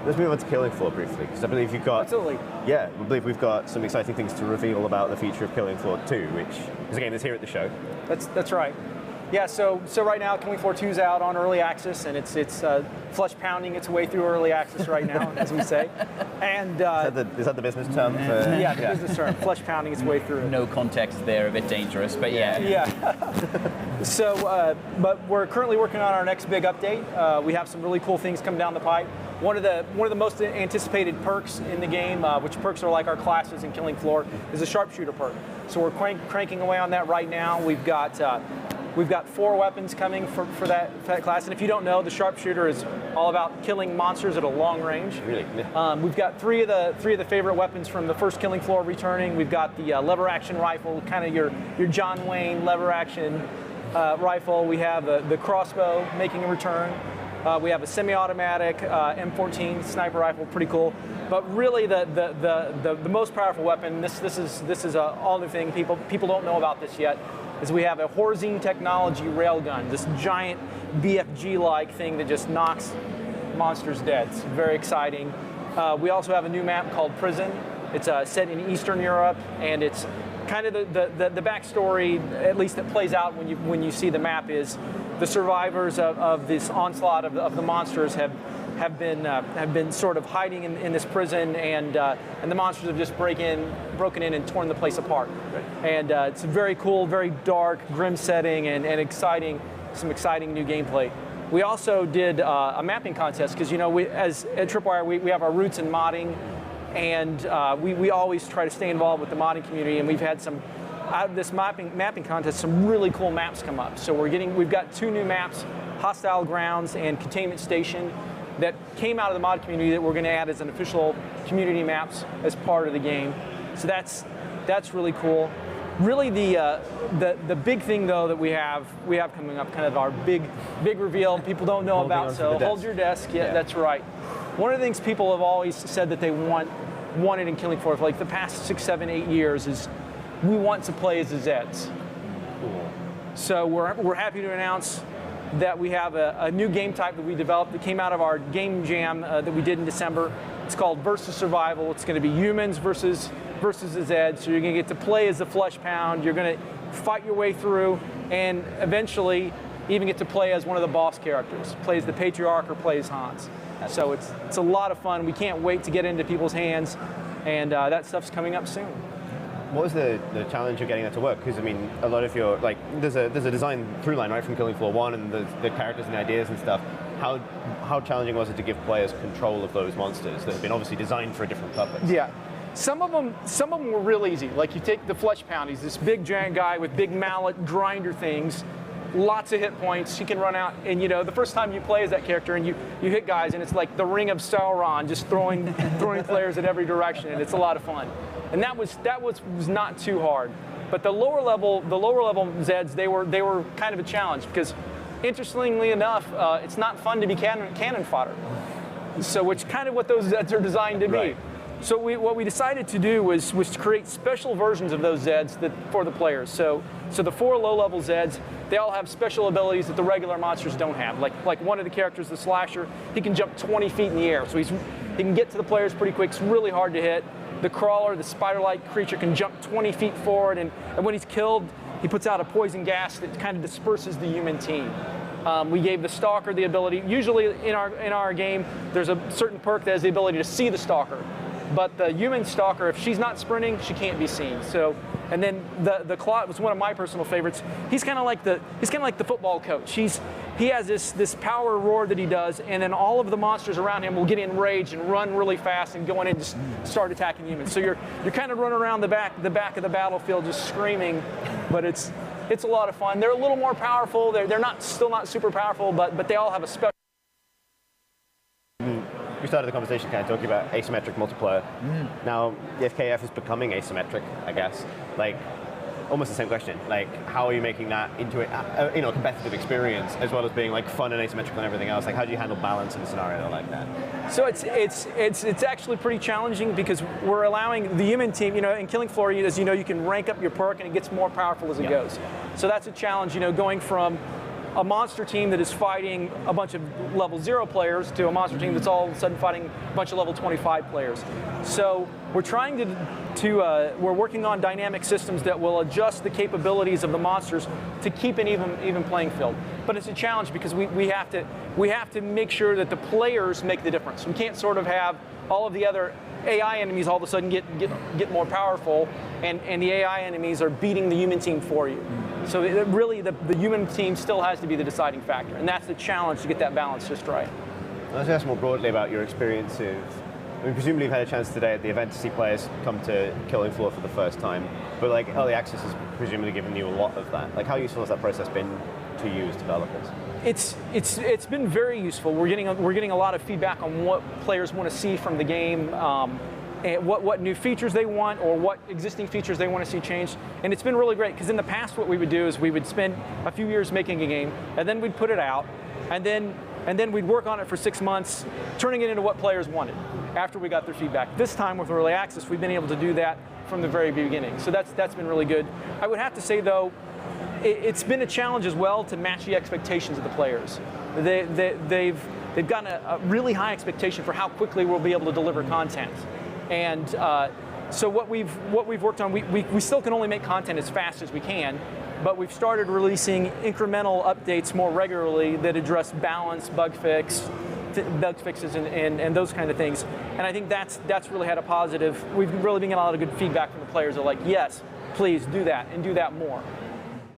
let's move on to Killing Floor briefly, because I believe you've got... Absolutely. Yeah, I believe we've got some exciting things to reveal about the future of Killing Floor 2, which is a game that's here at the show. That's right. Yeah, so right now, Killing Floor 2 is out on early access, and it's flesh pounding its way through early access right now, as we say. And is that the business term? Yeah, the business term, flesh pounding its way through. No context there, a bit dangerous, but yeah. Yeah. So, but we're currently working on our next big update. We have some really cool things coming down the pipe. One of the most anticipated perks in the game, which perks are like our classes in Killing Floor, is a Sharpshooter Perk. So we're cranking away on that right now. We've got 4 weapons coming for that class, and if you don't know, the Sharpshooter is all about killing monsters at a long range. Really? We've got three of the favorite weapons from the first Killing Floor returning. We've got the lever action rifle, kind of your John Wayne lever action rifle. We have the crossbow making a return. We have a semi-automatic M14 sniper rifle, pretty cool. But really, the most powerful weapon. This is a all new thing. People don't know about this yet. Is we have a Horzine technology railgun, this giant BFG-like thing that just knocks monsters dead. It's very exciting. We also have a new map called Prison. It's set in Eastern Europe, and it's kind of the backstory, at least that plays out when you see the map, is the survivors of this onslaught of the monsters have been sort of hiding in this prison, and the monsters have just broken in and torn the place apart. Right. And it's a very cool, very dark, grim setting, and some exciting new gameplay. We also did a mapping contest, because at Tripwire we have our roots in modding, and we always try to stay involved with the modding community, and we've had out of this mapping contest, some really cool maps come up. So we've got 2 new maps, Hostile Grounds and Containment Station, that came out of the mod community that we're going to add as an official community maps as part of the game. So that's really cool. Really, the big thing though that we have coming up, kind of our big reveal people don't know about. So hold your desk. Yeah, that's right. One of the things people have always said that they wanted in Killing Floor for like the past 6, 7, 8 years is we want to play as the Zeds. Cool. So we're happy to announce that we have a new game type that we developed that came out of our game jam that we did in December. It's called Versus Survival. It's going to be humans versus the Zeds. So you're going to get to play as the Flesh Pound. You're going to fight your way through, and eventually even get to play as one of the boss characters. Play as the Patriarch or play as Hans. So it's a lot of fun. We can't wait to get into people's hands, and that stuff's coming up soon. What was the challenge of getting that to work? Because I mean, a lot of your there's a design through line right from Killing Floor 1, and the characters and the ideas and stuff. How challenging was it to give players control of those monsters that have been obviously designed for a different purpose? Yeah, some of them were real easy. Like you take the Flesh Pound, he's this big giant guy with big mallet grinder things, lots of hit points. He can run out, and the first time you play as that character and you hit guys, and it's like the Ring of Sauron, just throwing players in every direction, and it's a lot of fun. And that was not too hard. But the lower level Zeds, they were kind of a challenge, because interestingly enough, it's not fun to be cannon fodder. So which kind of what those Zeds are designed to be. Right. So what we decided to do was to create special versions of those Zeds for the players. So the 4 low-level Zeds, they all have special abilities that the regular monsters don't have. Like one of the characters, the Slasher, he can jump 20 feet in the air. So he can get to the players pretty quick. It's really hard to hit. The Crawler, the spider-like creature, can jump 20 feet forward, and when he's killed, he puts out a poison gas that kind of disperses the human team. We gave the Stalker the ability. Usually in our game, there's a certain perk that has the ability to see the Stalker. But the human Stalker, if she's not sprinting, she can't be seen. So, and then the Clot was one of my personal favorites. He's kind of like the football coach. He has this power roar that he does, and then all of the monsters around him will get enraged and run really fast and go in and just start attacking humans. So you're kind of running around the back of the battlefield just screaming, but it's a lot of fun. They're a little more powerful. They're still not super powerful, but they all have a special. We started the conversation kind of talking about asymmetric multiplayer. Now, the FKF is becoming asymmetric, I guess. Like, almost the same question. Like, how are you making that into a competitive experience, as well as being like fun and asymmetrical and everything else? Like, how do you handle balance in a scenario like that? So it's actually pretty challenging, because we're allowing the human team, in Killing Floor, as you can rank up your perk, and it gets more powerful as it goes. So that's a challenge, going from a monster team that is fighting a bunch of level 0 players to a monster team that's all of a sudden fighting a bunch of level 25 players. So we're trying we're working on dynamic systems that will adjust the capabilities of the monsters to keep an even playing field. But it's a challenge because we have to make sure that the players make the difference. We can't sort of have all of the other AI enemies all of a sudden get more powerful, and the AI enemies are beating the human team for you. So really, the human team still has to be the deciding factor, and that's the challenge, to get that balance just right. Let's ask more broadly about your experiences. I mean, presumably you've had a chance today at the event to see players come to Killing Floor for the first time, but like early access has presumably given you a lot of that. Like, how useful has that process been to you as developers? It's been very useful. We're getting a lot of feedback on what players want to see from the game, and what new features they want, or what existing features they want to see changed. And it's been really great, because in the past what we would do is we would spend a few years making a game, and then we'd put it out, and then we'd work on it for 6 months, turning it into what players wanted after we got their feedback. This time with early access, we've been able to do that from the very beginning. So that's been really good. I would have to say though, it's been a challenge as well to match the expectations of the players. They've gotten a really high expectation for how quickly we'll be able to deliver content. And so what we've worked on, we still can only make content as fast as we can, but we've started releasing incremental updates more regularly that address balance, bug fixes, and those kind of things. And I think that's really had a positive. We've really been getting a lot of good feedback from the players. They're like, yes, please do that, and do that more.